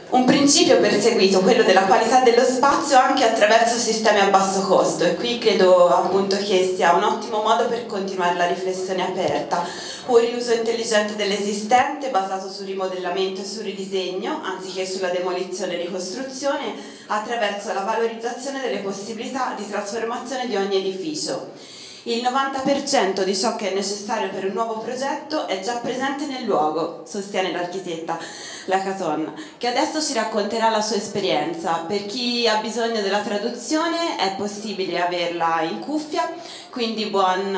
Un principio perseguito, quello della qualità dello spazio anche attraverso sistemi a basso costo, e qui credo appunto che sia un ottimo modo per continuare la riflessione aperta. Un riuso intelligente dell'esistente basato sul rimodellamento e sul ridisegno anziché sulla demolizione e ricostruzione, attraverso la valorizzazione delle possibilità di trasformazione di ogni edificio. Il 90% di ciò che è necessario per un nuovo progetto è già presente nel luogo, sostiene l'architetta Lacaton, che adesso ci racconterà la sua esperienza. Per chi ha bisogno della traduzione è possibile averla in cuffia, quindi buon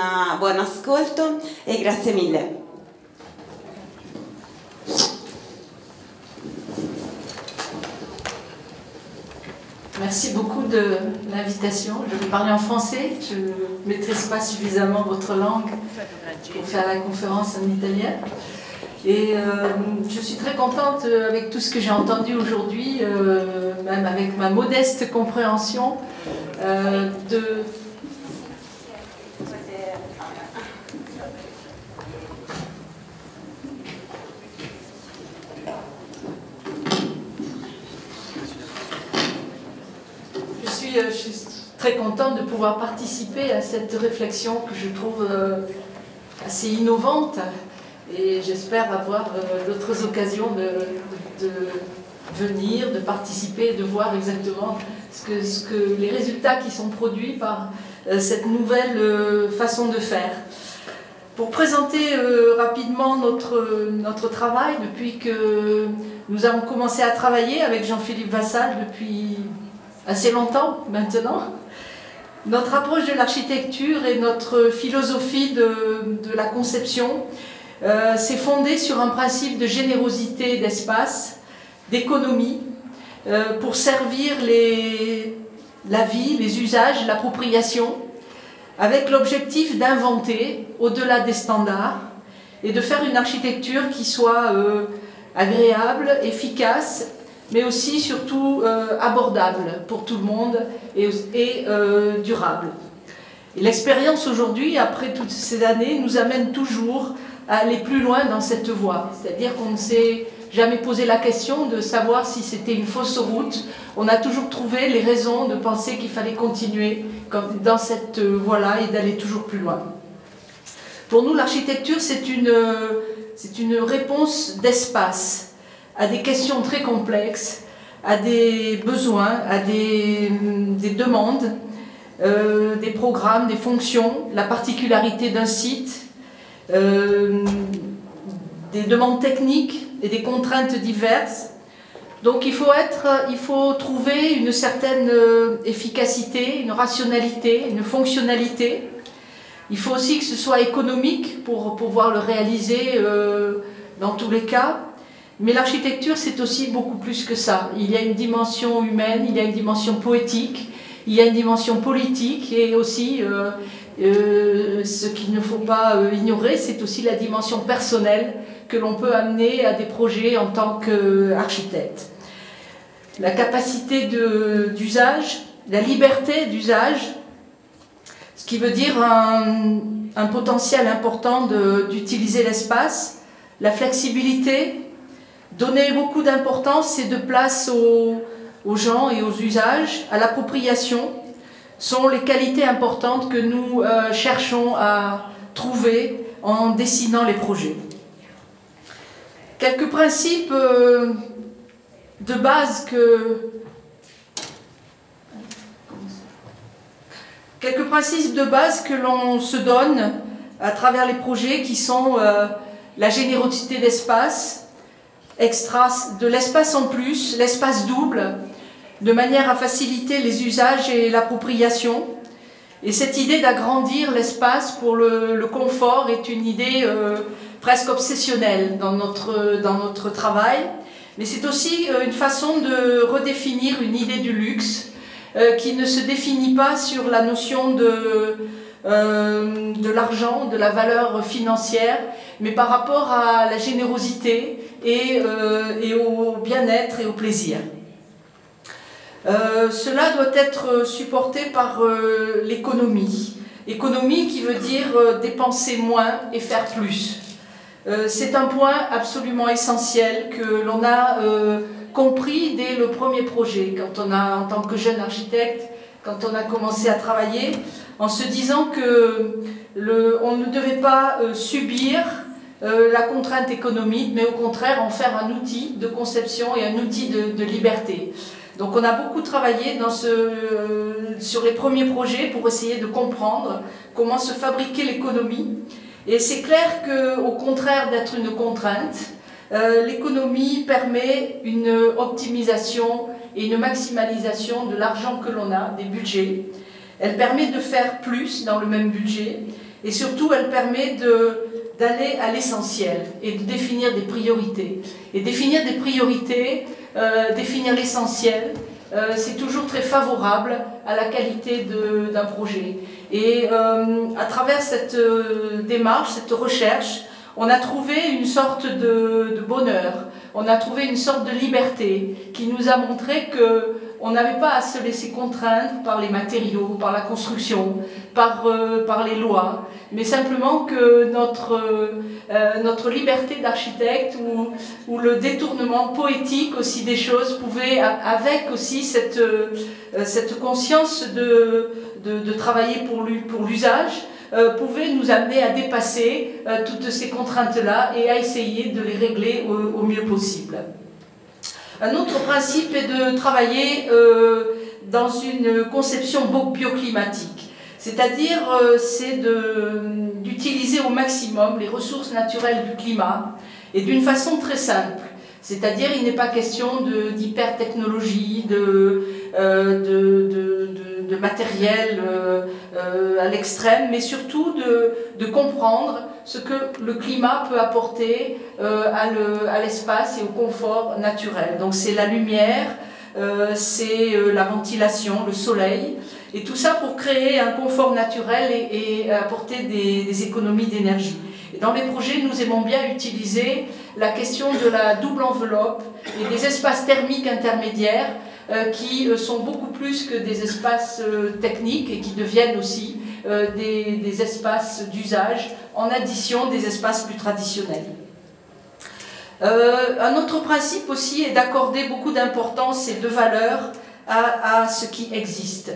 ascolto e grazie mille. Merci beaucoup de l'invitation. Je vais parler en français. Je ne maîtrise pas suffisamment votre langue pour faire la conférence en italien. Et je suis très contente avec tout ce que j'ai entendu aujourd'hui, même avec ma modeste compréhension de... Je suis très contente de pouvoir participer à cette réflexion que je trouve assez innovante et j'espère avoir d'autres occasions de venir, de participer, de voir exactement les résultats qui sont produits par cette nouvelle façon de faire. Pour présenter rapidement notre travail, depuis que nous avons commencé à travailler avec Jean-Philippe Vassal depuis assez longtemps maintenant, notre approche de l'architecture et notre philosophie de la conception s'est fondée sur un principe de générosité d'espace, d'économie, pour servir la vie, les usages, l'appropriation, avec l'objectif d'inventer au-delà des standards et de faire une architecture qui soit agréable, efficace, mais aussi surtout abordable pour tout le monde et durable. Et l'expérience aujourd'hui, après toutes ces années, nous amène toujours à aller plus loin dans cette voie. C'est-à-dire qu'on ne s'est jamais posé la question de savoir si c'était une fausse route. On a toujours trouvé les raisons de penser qu'il fallait continuer dans cette voie-là et d'aller toujours plus loin. Pour nous, l'architecture, c'est une réponse d'espace à des questions très complexes, à des besoins, à des demandes, des programmes, des fonctions, la particularité d'un site, des demandes techniques et des contraintes diverses. Donc il faut trouver une certaine efficacité, une rationalité, une fonctionnalité. Il faut aussi que ce soit économique pour pouvoir le réaliser dans tous les cas. Mais l'architecture, c'est aussi beaucoup plus que ça. Il y a une dimension humaine, il y a une dimension poétique, il y a une dimension politique et aussi, ce qu'il ne faut pas ignorer, c'est aussi la dimension personnelle que l'on peut amener à des projets en tant qu'architecte. La capacité d'usage, la liberté d'usage, ce qui veut dire un potentiel important d'utiliser l'espace, la flexibilité, donner beaucoup d'importance et de place aux gens et aux usages, à l'appropriation, sont les qualités importantes que nous cherchons à trouver en dessinant les projets. Quelques principes de base que l'on se donne à travers les projets qui sont la générosité d'espace, de l'espace en plus, l'espace double, de manière à faciliter les usages et l'appropriation. Et cette idée d'agrandir l'espace pour le confort est une idée presque obsessionnelle dans notre travail. Mais c'est aussi une façon de redéfinir une idée du luxe qui ne se définit pas sur la notion de l'argent, de la valeur financière, mais par rapport à la générosité et au bien-être et au plaisir. Cela doit être supporté par l'économie. Économie qui veut dire dépenser moins et faire plus. C'est un point absolument essentiel que l'on a compris dès le premier projet, en tant que jeune architecte, quand on a commencé à travailler, en se disant que on ne devait pas subir la contrainte économique, mais au contraire en faire un outil de conception et un outil de liberté. Donc on a beaucoup travaillé sur les premiers projets pour essayer de comprendre comment se fabriquait l'économie. Et c'est clair qu'au contraire d'être une contrainte, l'économie permet une optimisation et une maximalisation de l'argent que l'on a, des budgets. Elle permet de faire plus dans le même budget et surtout elle permet d'aller à l'essentiel et de définir des priorités. Et définir des priorités, définir l'essentiel, c'est toujours très favorable à la qualité d'un projet. Et à travers cette démarche, cette recherche, on a trouvé une sorte de bonheur, on a trouvé une sorte de liberté qui nous a montré qu'on n'avait pas à se laisser contraindre par les matériaux, par la construction, par les lois, mais simplement que notre liberté d'architecte ou le détournement poétique aussi des choses pouvait, avec aussi cette conscience de travailler pour l'usage, pouvait nous amener à dépasser toutes ces contraintes-là et à essayer de les régler au mieux possible. Un autre principe est de travailler dans une conception bioclimatique, c'est-à-dire c'est d'utiliser au maximum les ressources naturelles du climat et d'une façon très simple. C'est-à-dire il n'est pas question d'hyper-technologie, de matériel à l'extrême, mais surtout de comprendre ce que le climat peut apporter à l'espace et au confort naturel. Donc c'est la lumière, c'est la ventilation, le soleil, et tout ça pour créer un confort naturel et apporter des économies d'énergie. Et dans les projets, nous aimons bien utiliser la question de la double enveloppe et des espaces thermiques intermédiaires qui sont beaucoup plus que des espaces techniques et qui deviennent aussi des espaces d'usage en addition des espaces plus traditionnels. Un autre principe aussi est d'accorder beaucoup d'importance et de valeur à ce qui existe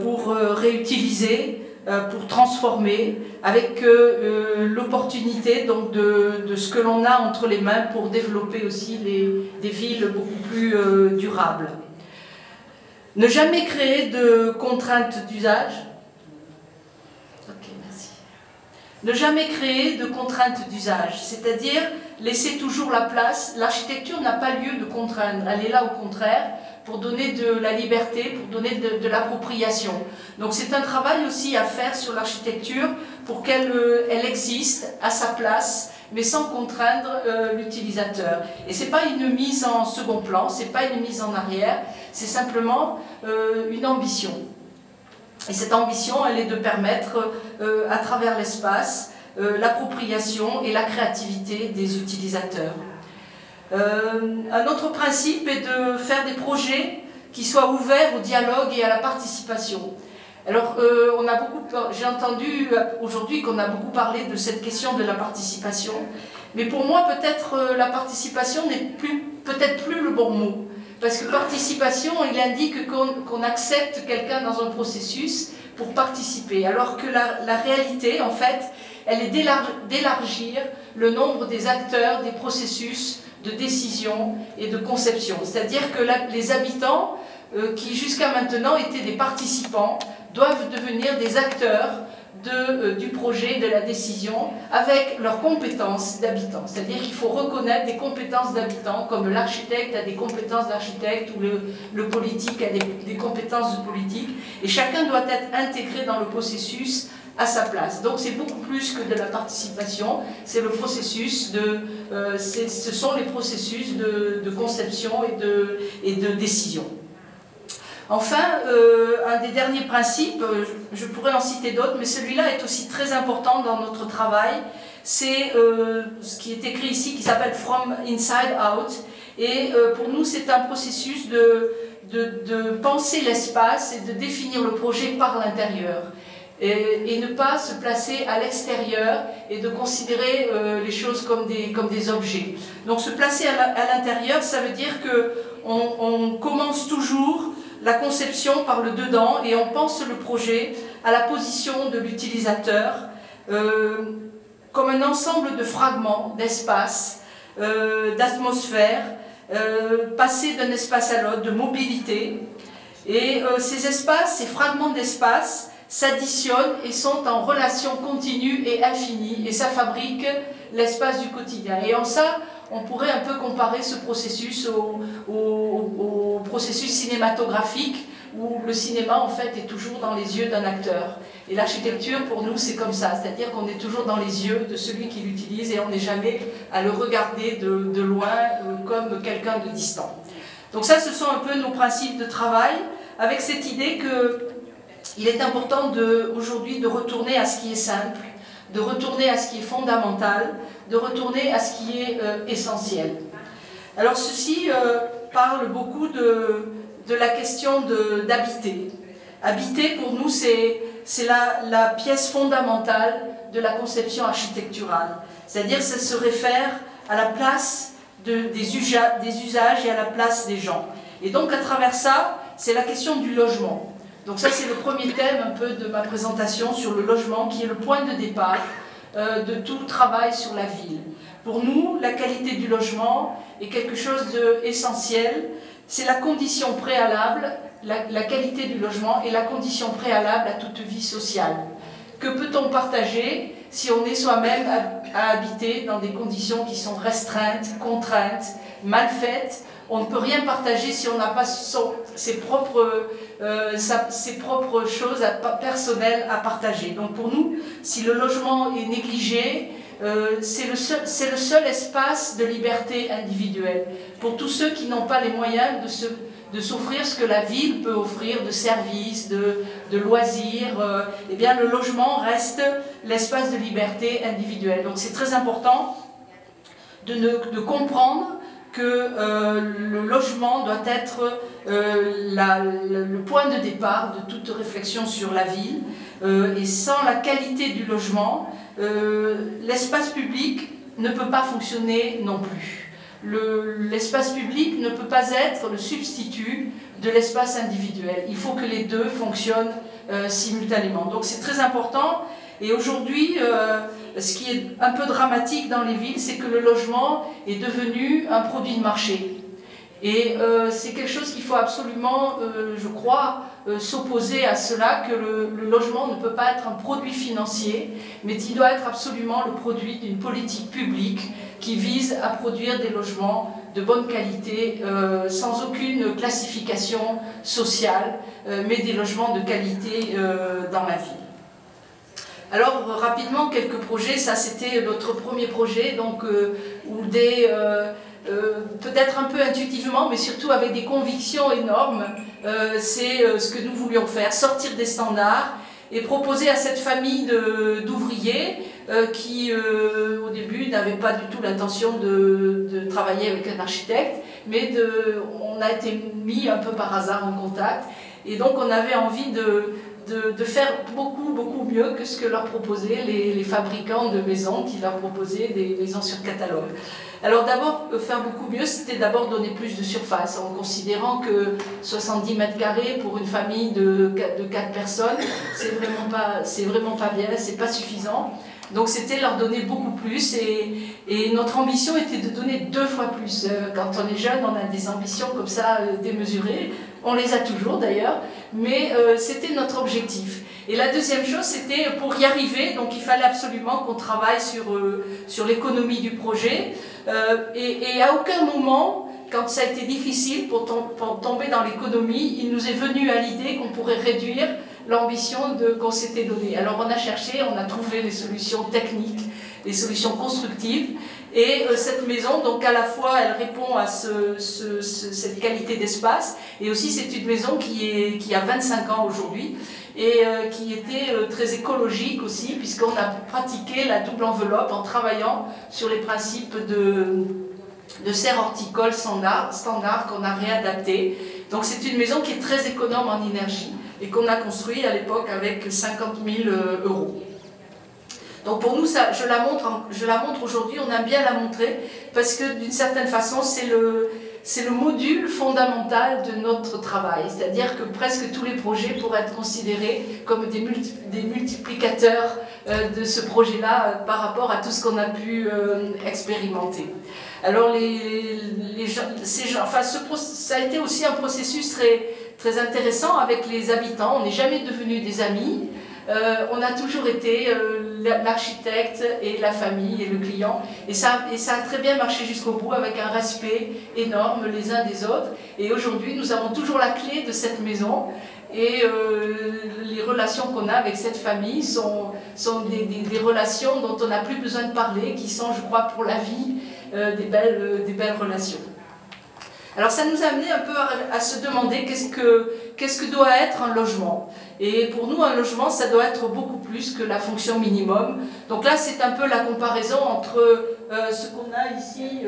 pour réutiliser, pour transformer, avec l'opportunité donc de ce que l'on a entre les mains pour développer aussi des villes beaucoup plus durables. Ne jamais créer de contraintes d'usage. Ok, merci. Ne jamais créer de contraintes d'usage, c'est-à-dire laisser toujours la place. L'architecture n'a pas lieu de contraindre, elle est là au contraire pour donner de la liberté, pour donner de l'appropriation. Donc c'est un travail aussi à faire sur l'architecture pour qu'elle existe à sa place, mais sans contraindre l'utilisateur. Et ce n'est pas une mise en second plan, ce n'est pas une mise en arrière, c'est simplement une ambition. Et cette ambition, elle est de permettre, à travers l'espace, l'appropriation et la créativité des utilisateurs. Un autre principe est de faire des projets qui soient ouverts au dialogue et à la participation. Alors, j'ai entendu aujourd'hui qu'on a beaucoup parlé de cette question de la participation, mais pour moi, peut-être la participation n'est peut-être plus le bon mot. Parce que participation, il indique qu'on accepte quelqu'un dans un processus pour participer, alors que la réalité, en fait, elle est d'élargir le nombre des acteurs, des processus de décision et de conception. C'est-à-dire que les habitants, qui jusqu'à maintenant étaient des participants, doivent devenir des acteurs du projet, de la décision, avec leurs compétences d'habitants. C'est-à-dire qu'il faut reconnaître des compétences d'habitants, comme l'architecte a des compétences d'architecte, ou le politique a des compétences de politique, et chacun doit être intégré dans le processus à sa place. Donc c'est beaucoup plus que de la participation, c'est le processus ce sont les processus de conception et de décision. Enfin, un des derniers principes, je pourrais en citer d'autres, mais celui-là est aussi très important dans notre travail, c'est ce qui est écrit ici, qui s'appelle « From Inside Out ». Et pour nous, c'est un processus de penser l'espace et de définir le projet par l'intérieur. et ne pas se placer à l'extérieur et de considérer les choses comme des objets. Donc se placer à l'intérieur, ça veut dire qu'on commence toujours la conception par le dedans et on pense le projet à la position de l'utilisateur comme un ensemble de fragments, d'espace, d'atmosphère, passer d'un espace à l'autre, de mobilité. Et ces espaces, ces fragments d'espace s'additionnent et sont en relation continue et infinie, et ça fabrique l'espace du quotidien. Et en ça, on pourrait un peu comparer ce processus au processus cinématographique, où le cinéma, en fait, est toujours dans les yeux d'un acteur. Et l'architecture, pour nous, c'est comme ça, c'est-à-dire qu'on est toujours dans les yeux de celui qui l'utilise et on n'est jamais à le regarder de loin comme quelqu'un de distant. Donc ça, ce sont un peu nos principes de travail, avec cette idée qu'il est important aujourd'hui de retourner à ce qui est simple, de retourner à ce qui est fondamental, de retourner à ce qui est essentiel. Alors ceci parle beaucoup de la question d'habiter. Habiter, pour nous, c'est la pièce fondamentale de la conception architecturale. C'est-à-dire, ça se réfère à la place des usages et à la place des gens. Et donc, à travers ça, c'est la question du logement. Donc ça, c'est le premier thème un peu de ma présentation sur le logement, qui est le point de départ de tout travail sur la ville. Pour nous, la qualité du logement est quelque chose d'essentiel. C'est la condition préalable, la qualité du logement est la condition préalable à toute vie sociale. Que peut-on partager si on est soi-même à habiter dans des conditions qui sont restreintes, contraintes, mal faites? On ne peut rien partager si on n'a pas ses propres choses personnelles à partager. Donc pour nous, si le logement est négligé, c'est le seul espace de liberté individuelle. Pour tous ceux qui n'ont pas les moyens de s'offrir ce que la ville peut offrir de services, de loisirs, eh bien le logement reste l'espace de liberté individuelle. Donc c'est très important de comprendre que le logement doit être le point de départ de toute réflexion sur la ville. Et sans la qualité du logement, l'espace public ne peut pas fonctionner non plus. L'espace public ne peut pas être le substitut de l'espace individuel. Il faut que les deux fonctionnent simultanément. Donc c'est très important. Et aujourd'hui, ce qui est un peu dramatique dans les villes, c'est que le logement est devenu un produit de marché. Et c'est quelque chose qu'il faut absolument, je crois, s'opposer à cela, que le logement ne peut pas être un produit financier, mais il doit être absolument le produit d'une politique publique qui vise à produire des logements de bonne qualité, sans aucune classification sociale, mais des logements de qualité dans la ville. Alors rapidement, quelques projets. Ça c'était notre premier projet, donc où peut-être un peu intuitivement, mais surtout avec des convictions énormes, c'est ce que nous voulions faire, sortir des standards et proposer à cette famille d'ouvriers qui au début n'avaient pas du tout l'intention de travailler avec un architecte, mais on a été mis un peu par hasard en contact, et donc on avait envie de faire beaucoup mieux que ce que leur proposaient les fabricants de maisons qui leur proposaient des maisons sur catalogue. Alors d'abord, faire beaucoup mieux, c'était d'abord donner plus de surface, en considérant que 70 mètres carrés pour une famille de 4 personnes, c'est vraiment pas bien, c'est pas suffisant. Donc c'était leur donner beaucoup plus, et notre ambition était de donner 2 fois plus. Quand on est jeune, on a des ambitions comme ça démesurées, on les a toujours d'ailleurs, mais c'était notre objectif. Et la deuxième chose, c'était pour y arriver, donc il fallait absolument qu'on travaille sur l'économie du projet, et à aucun moment, quand ça a été difficile pour tomber dans l'économie, il nous est venu à l'idée qu'on pourrait réduire l'ambition qu'on s'était donnée. Alors on a cherché, on a trouvé les solutions techniques, les solutions constructives, et cette maison, donc à la fois elle répond à cette qualité d'espace, et aussi c'est une maison qui a 25 ans aujourd'hui, et qui était très écologique aussi, puisqu'on a pratiqué la double enveloppe en travaillant sur les principes de serre horticole standard qu'on a réadapté. Donc c'est une maison qui est très économe en énergie, et qu'on a construit à l'époque avec 50 000 euros. Donc pour nous, ça, je la montre aujourd'hui, on aime bien la montrer, parce que d'une certaine façon, c'est le module fondamental de notre travail. C'est-à-dire que presque tous les projets pourraient être considérés comme des multiplicateurs de ce projet-là par rapport à tout ce qu'on a pu expérimenter. Alors ça a été aussi un processus très intéressant avec les habitants. On n'est jamais devenus des amis. On a toujours été l'architecte et la famille et le client, et ça a très bien marché jusqu'au bout, avec un respect énorme les uns des autres. Et aujourd'hui, nous avons toujours la clé de cette maison, et les relations qu'on a avec cette famille sont des relations dont on n'a plus besoin de parler, qui sont, je crois, pour la vie, des belles relations. Alors ça nous a amené un peu à se demander qu'est-ce que doit être un logement. Et pour nous, un logement, ça doit être beaucoup plus que la fonction minimum. Donc là, c'est un peu la comparaison entre ce qu'on a ici,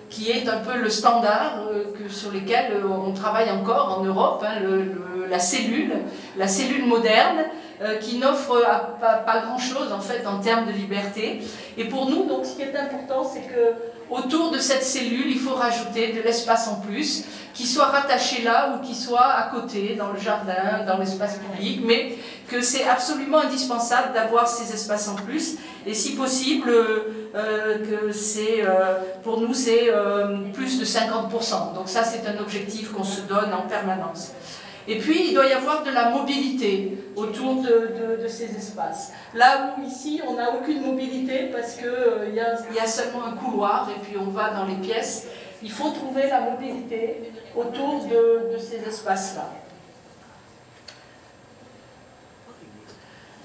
qui est un peu le standard sur lequel on travaille encore en Europe, hein, la cellule moderne, qui n'offre pas grand-chose en fait en termes de liberté. Et pour nous, donc, ce qui est important, c'est que autour de cette cellule, il faut rajouter de l'espace en plus, qui soit rattaché là ou qui soit à côté, dans le jardin, dans l'espace public, mais que c'est absolument indispensable d'avoir ces espaces en plus. Et si possible, pour nous, c'est plus de 50%. Donc ça, c'est un objectif qu'on se donne en permanence. Et puis, il doit y avoir de la mobilité autour de ces espaces. Là où ici, on n'a aucune mobilité parce qu'il y a seulement un couloir et puis on va dans les pièces. Il faut trouver la mobilité autour de ces espaces-là.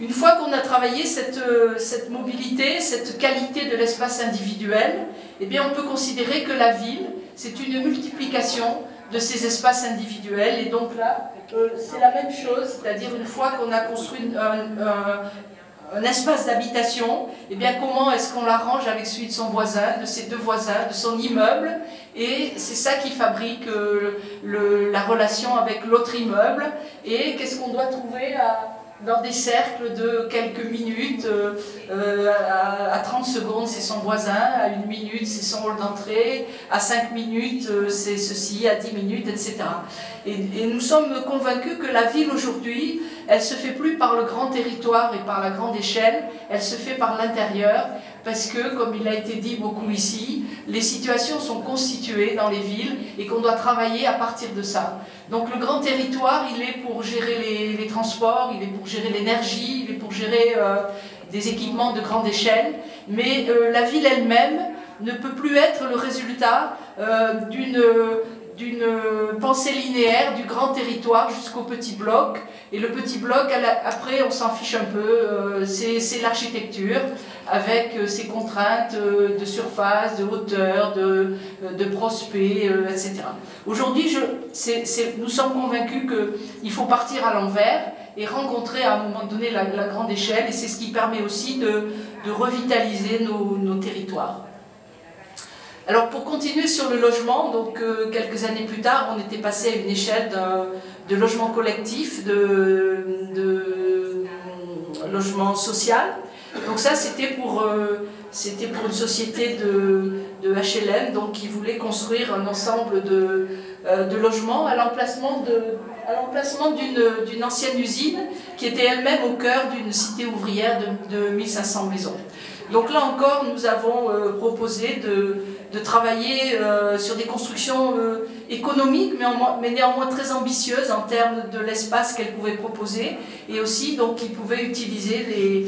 Une fois qu'on a travaillé cette mobilité, cette qualité de l'espace individuel, eh bien, on peut considérer que la ville, c'est une multiplication de ces espaces individuels. Et donc là, c'est la même chose, c'est-à-dire une fois qu'on a construit un espace d'habitation, eh bien comment est-ce qu'on l'arrange avec celui de son voisin, de ses deux voisins, de son immeuble, et c'est ça qui fabrique la relation avec l'autre immeuble. Et qu'est-ce qu'on doit trouver dans des cercles de quelques minutes, à 30 secondes c'est son voisin, à 1 minute c'est son hall d'entrée, à 5 minutes c'est ceci, à 10 minutes, etc. Et nous sommes convaincus que la ville aujourd'hui, elle se fait plus par le grand territoire et par la grande échelle, elle se fait par l'intérieur, parce que, comme il a été dit beaucoup ici, les situations sont constituées dans les villes et qu'on doit travailler à partir de ça. Donc le grand territoire, il est pour gérer les transports, il est pour gérer l'énergie, il est pour gérer des équipements de grande échelle, mais la ville elle-même ne peut plus être le résultat d'une pensée linéaire du grand territoire jusqu'au petit bloc. Et le petit bloc, après, on s'en fiche un peu, c'est l'architecture, avec ses contraintes de surface, de hauteur, de prospect, etc. Aujourd'hui, nous sommes convaincus qu'il faut partir à l'envers et rencontrer à un moment donné la grande échelle, et c'est ce qui permet aussi de revitaliser nos territoires. Alors pour continuer sur le logement, donc quelques années plus tard, on était passé à une échelle de logement collectif, de logement social. Donc ça, c'était pour une société de HLM, donc qui voulait construire un ensemble de logements à l'emplacement d'une ancienne usine qui était elle-même au cœur d'une cité ouvrière de 1500 maisons. Donc là encore, nous avons proposé de travailler sur des constructions économiques, mais néanmoins très ambitieuses en termes de l'espace qu'elles pouvaient proposer, et aussi donc qu'ils pouvaient utiliser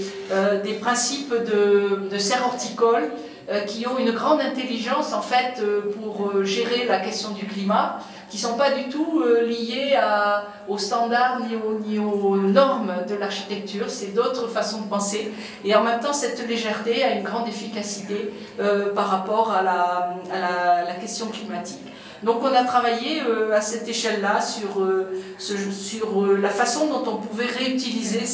des principes de serre horticole qui ont une grande intelligence en fait pour gérer la question du climat, qui ne sont pas du tout liés aux standards ni aux normes de l'architecture. C'est d'autres façons de penser, et en même temps cette légèreté a une grande efficacité par rapport à la question climatique. Donc on a travaillé à cette échelle-là sur la façon dont on pouvait réutiliser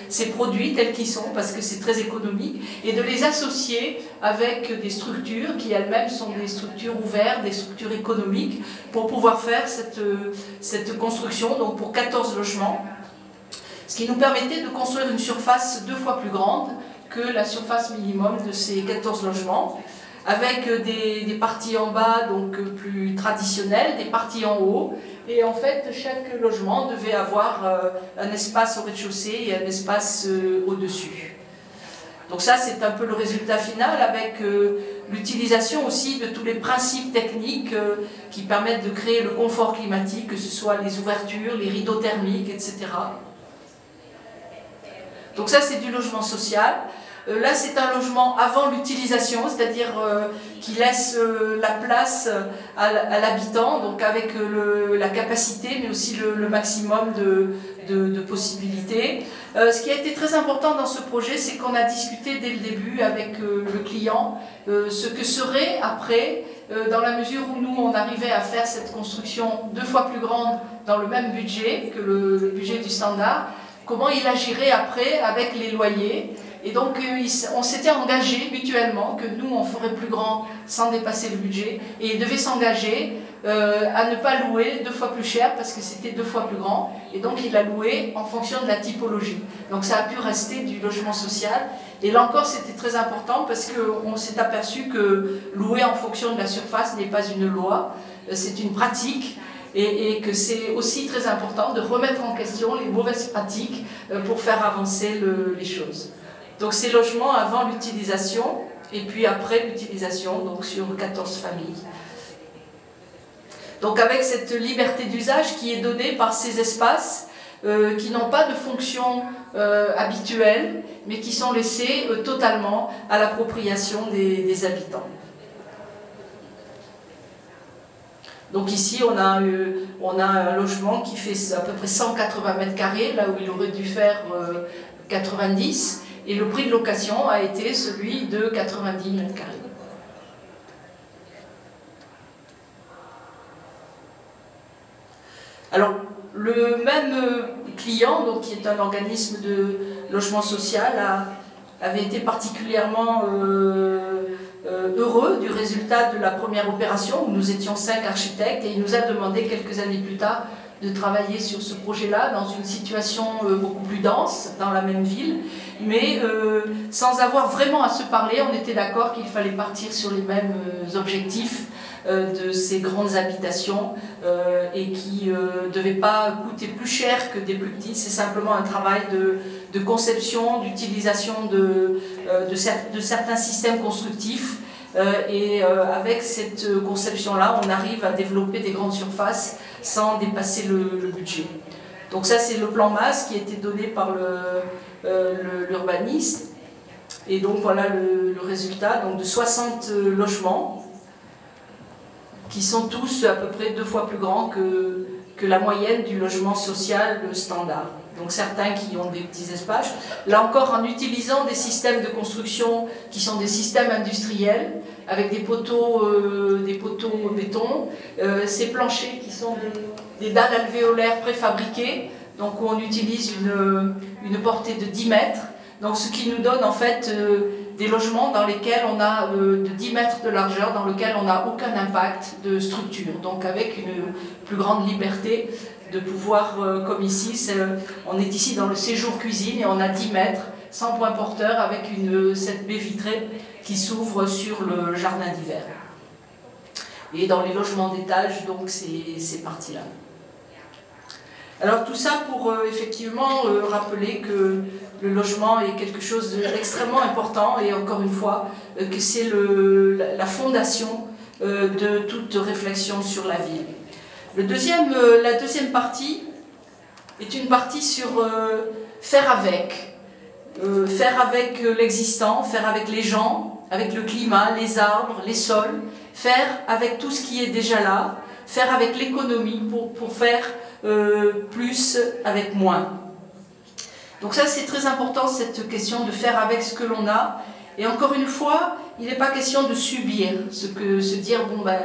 ces produits tels qu'ils sont, parce que c'est très économique, et de les associer avec des structures qui elles-mêmes sont des structures ouvertes, des structures économiques, pour pouvoir faire cette construction, donc pour 14 logements, ce qui nous permettait de construire une surface 2 fois plus grande que la surface minimum de ces 14 logements, avec des parties en bas donc plus traditionnelles, des parties en haut, et en fait chaque logement devait avoir un espace au rez-de-chaussée et un espace au-dessus. Donc ça c'est un peu le résultat final, avec l'utilisation aussi de tous les principes techniques qui permettent de créer le confort climatique, que ce soit les ouvertures, les rideaux thermiques, etc. Donc ça c'est du logement social. Là, c'est un logement avant l'utilisation, c'est-à-dire qui laisse la place à l'habitant, donc avec la capacité, mais aussi le maximum de possibilités. Ce qui a été très important dans ce projet, c'est qu'on a discuté dès le début avec le client ce que serait après, dans la mesure où nous, on arrivait à faire cette construction 2 fois plus grande dans le même budget que le budget du standard, comment il agirait après avec les loyers. Et donc on s'était engagé mutuellement que nous on ferait plus grand sans dépasser le budget, et il devait s'engager à ne pas louer 2 fois plus cher parce que c'était 2 fois plus grand, et donc il a loué en fonction de la typologie. Donc ça a pu rester du logement social, et là encore c'était très important parce qu'on s'est aperçu que louer en fonction de la surface n'est pas une loi, c'est une pratique. Et que c'est aussi très important de remettre en question les mauvaises pratiques pour faire avancer les choses. Donc ces logements avant l'utilisation et puis après l'utilisation, donc sur 14 familles. Donc avec cette liberté d'usage qui est donnée par ces espaces qui n'ont pas de fonction habituelle, mais qui sont laissés totalement à l'appropriation des habitants. Donc ici, on a un logement qui fait à peu près 180 mètres carrés, là où il aurait dû faire 90, et le prix de location a été celui de 90 mètres carrés. Alors, le même client, donc, qui est un organisme de logement social, avait été particulièrement heureux du résultat de la première opération, où nous étions 5 architectes, et il nous a demandé quelques années plus tard de travailler sur ce projet-là dans une situation beaucoup plus dense, dans la même ville, mais sans avoir vraiment à se parler. On était d'accord qu'il fallait partir sur les mêmes objectifs de ces grandes habitations et qui ne devaient pas coûter plus cher que des plus petites. C'est simplement un travail de conception, d'utilisation de certains systèmes constructifs. Et avec cette conception-là, on arrive à développer des grandes surfaces sans dépasser le budget. Donc ça, c'est le plan masse qui a été donné par l'urbaniste. Et donc voilà le résultat, donc de 60 logements qui sont tous à peu près 2 fois plus grands que la moyenne du logement social standard. Donc certains qui ont des petits espaces. Là encore, en utilisant des systèmes de construction qui sont des systèmes industriels, avec des poteaux en béton, ces planchers qui sont des dalles alvéolaires préfabriquées, donc où on utilise une portée de 10 mètres. Donc ce qui nous donne en fait des logements dans lesquels on a de 10 mètres de largeur, dans lesquels on n'a aucun impact de structure, donc avec une plus grande liberté de pouvoir, comme ici, on est ici dans le séjour cuisine et on a 10 mètres, sans point porteur, avec cette baie vitrée qui s'ouvre sur le jardin d'hiver. Et dans les logements d'étage, donc ces parties-là. Alors tout ça pour effectivement rappeler que le logement est quelque chose d'extrêmement important, et encore une fois, que c'est la fondation de toute réflexion sur la ville. La deuxième partie est une partie sur faire avec l'existant, faire avec les gens, avec le climat, les arbres, les sols, faire avec tout ce qui est déjà là, faire avec l'économie pour faire plus avec moins. Donc ça, c'est très important, cette question de faire avec ce que l'on a. Et encore une fois, il n'est pas question de subir, se dire bon ben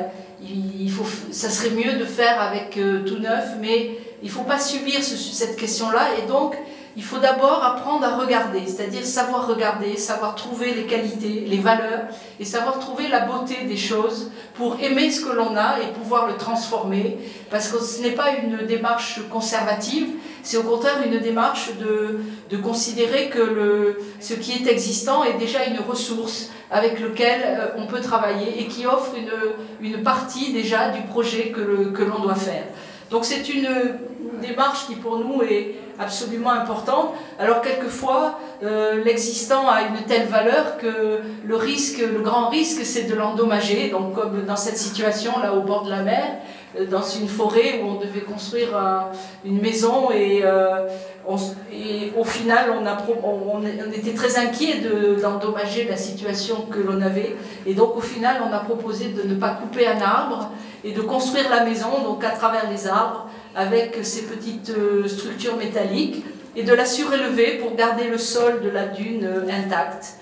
ça serait mieux de faire avec tout neuf, mais il ne faut pas subir cette question-là. Et donc il faut d'abord apprendre à regarder, c'est-à-dire savoir regarder, savoir trouver les qualités, les valeurs, et savoir trouver la beauté des choses pour aimer ce que l'on a et pouvoir le transformer, parce que ce n'est pas une démarche conservative, c'est au contraire une démarche de considérer que ce qui est existant est déjà une ressource avec laquelle on peut travailler et qui offre une partie déjà du projet que l'on doit faire. Donc c'est une démarche qui pour nous est absolument importante. Alors quelquefois, l'existant a une telle valeur que le grand risque, c'est de l'endommager. Donc comme dans cette situation là au bord de la mer, dans une forêt où on devait construire une maison et au final on était très inquiet d'endommager la situation que l'on avait. Et donc au final on a proposé de ne pas couper un arbre et de construire la maison donc à travers les arbres avec ces petites structures métalliques et de la surélever pour garder le sol de la dune intact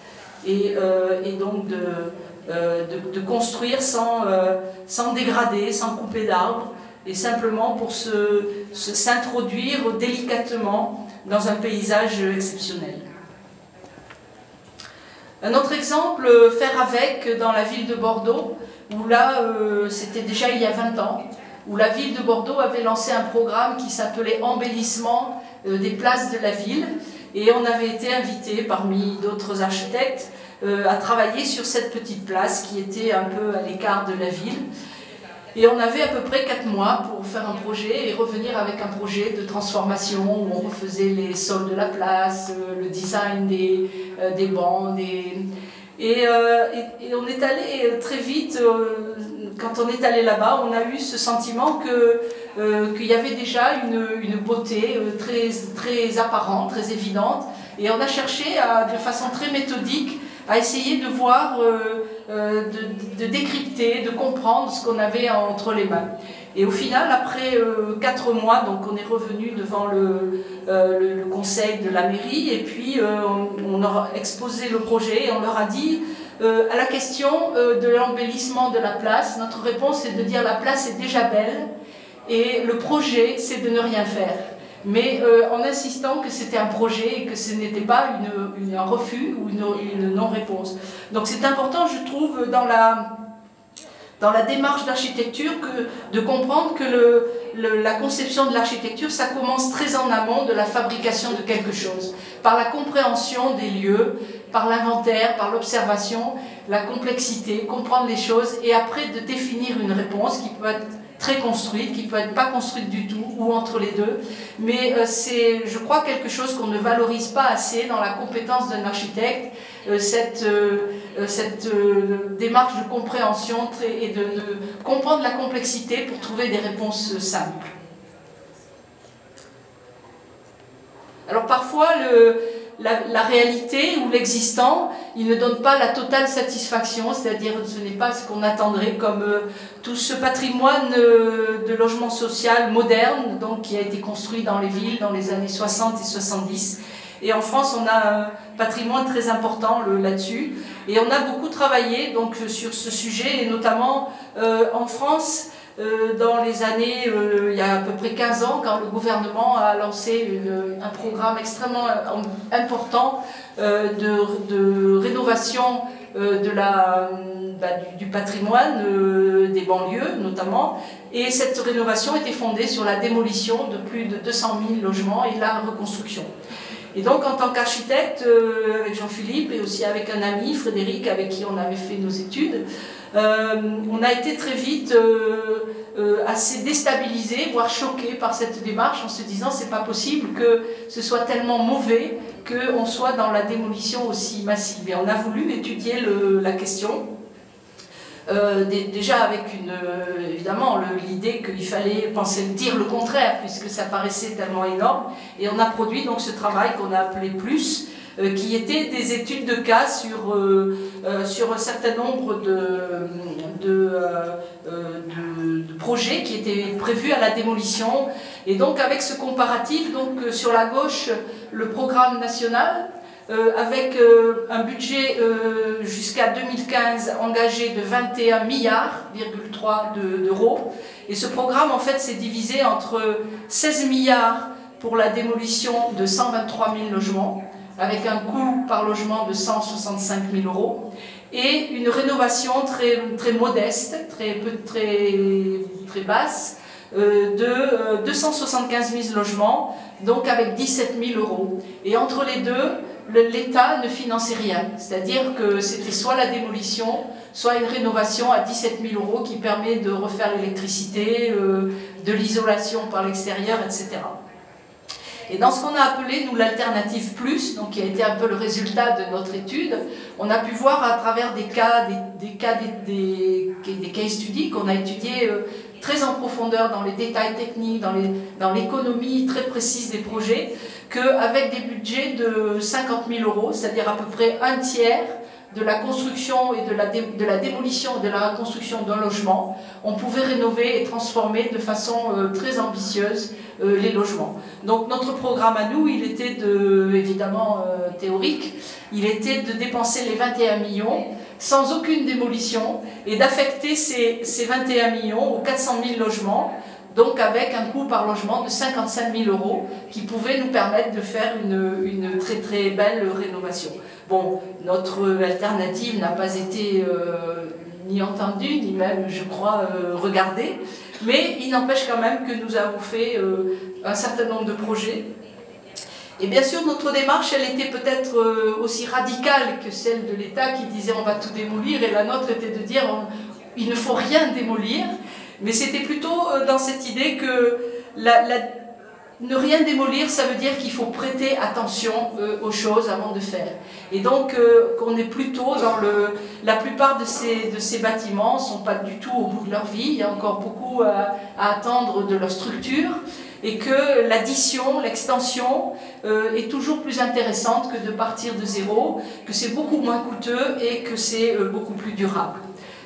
et donc de construire sans dégrader, sans couper d'arbres et simplement pour s'introduire délicatement dans un paysage exceptionnel. Un autre exemple, faire avec dans la ville de Bordeaux, où là c'était déjà il y a 20 ans, où la ville de Bordeaux avait lancé un programme qui s'appelait Embellissement des places de la ville, et on avait été invité parmi d'autres architectes à travailler sur cette petite place qui était un peu à l'écart de la ville. Et on avait à peu près 4 mois pour faire un projet et revenir avec un projet de transformation où on refaisait les sols de la place, le design des bancs, et on est allé très vite, quand on est allé là-bas, on a eu ce sentiment qu'il y avait déjà une beauté très apparente, très évidente, et on a cherché de façon très méthodique à essayer de voir, de décrypter, de comprendre ce qu'on avait entre les mains. Et au final, après 4 mois, donc on est revenu devant le conseil de la mairie et puis on leur a exposé le projet et on leur a dit à la question de l'embellissement de la place, notre réponse est de dire la place est déjà belle et le projet c'est de ne rien faire. Mais en insistant que c'était un projet et que ce n'était pas un refus ou une non-réponse. Donc c'est important, je trouve, dans la démarche d'architecture de comprendre que la conception de l'architecture, ça commence très en amont de la fabrication de quelque chose, par la compréhension des lieux, par l'inventaire, par l'observation, la complexité, comprendre les choses et après de définir une réponse qui peut être très construite, qui peut être pas construite du tout, ou entre les deux, mais c'est, je crois, quelque chose qu'on ne valorise pas assez dans la compétence d'un architecte, cette démarche de compréhension et de comprendre la complexité pour trouver des réponses simples. Alors parfois, la réalité ou l'existant, il ne donne pas la totale satisfaction, c'est-à-dire ce n'est pas ce qu'on attendrait comme tout ce patrimoine de logement social moderne donc, qui a été construit dans les villes dans les années 60 et 70. Et en France, on a un patrimoine très important là-dessus. Et on a beaucoup travaillé donc, sur ce sujet, et notamment en France, dans les années, il y a à peu près 15 ans, quand le gouvernement a lancé un programme extrêmement important de rénovation du patrimoine, des banlieues notamment, et cette rénovation était fondée sur la démolition de plus de 200 000 logements et la reconstruction. Et donc en tant qu'architecte, avec Jean-Philippe et aussi avec un ami, Frédéric, avec qui on avait fait nos études, on a été très vite assez déstabilisés, voire choqués par cette démarche en se disant c'est pas possible que ce soit tellement mauvais qu'on soit dans la démolition aussi massive. Et on a voulu étudier la question. Déjà avec évidemment l'idée qu'il fallait dire le contraire puisque ça paraissait tellement énorme et on a produit donc ce travail qu'on a appelé PLUS qui était des études de cas sur un certain nombre de projets qui étaient prévus à la démolition et donc avec ce comparatif donc sur la gauche le programme national avec un budget jusqu'à 2015 engagé de 21,3 milliards d'euros. Et ce programme, en fait, s'est divisé entre 16 milliards pour la démolition de 123 000 logements, avec un coût par logement de 165 000 €, et une rénovation très modeste, très basse, de 275 000 logements, donc avec 17 000 €. Et entre les deux, l'État ne finançait rien. C'est-à-dire que c'était soit la démolition, soit une rénovation à 17 000 € qui permet de refaire l'électricité, de l'isolation par l'extérieur, etc. Et dans ce qu'on a appelé, nous, l'alternative plus, donc qui a été un peu le résultat de notre étude, on a pu voir à travers des case studies qu'on a étudiés très en profondeur dans les détails techniques, dans l'économie très précise des projets, qu'avec des budgets de 50 000 €, c'est-à-dire à peu près un tiers de la construction et de la démolition et de la reconstruction d'un logement, on pouvait rénover et transformer de façon très ambitieuse les logements. Donc notre programme à nous, il était évidemment théorique, il était de dépenser les 21 millions sans aucune démolition et d'affecter ces 21 millions aux 400 000 logements, donc avec un coût par logement de 55 000 € qui pouvait nous permettre de faire une très belle rénovation. Bon, notre alternative n'a pas été ni entendue, ni même, je crois, regardée, mais il n'empêche quand même que nous avons fait un certain nombre de projets. Et bien sûr, notre démarche, elle était peut-être aussi radicale que celle de l'État qui disait on va tout démolir, et la nôtre était de dire il ne faut rien démolir, mais c'était plutôt dans cette idée que ne rien démolir, ça veut dire qu'il faut prêter attention aux choses avant de faire. Et donc, qu'on est plutôt dans la plupart de ces bâtiments ne sont pas du tout au bout de leur vie, il y a encore beaucoup à attendre de leur structure, et que l'addition, l'extension est toujours plus intéressante que de partir de zéro, que c'est beaucoup moins coûteux et que c'est beaucoup plus durable.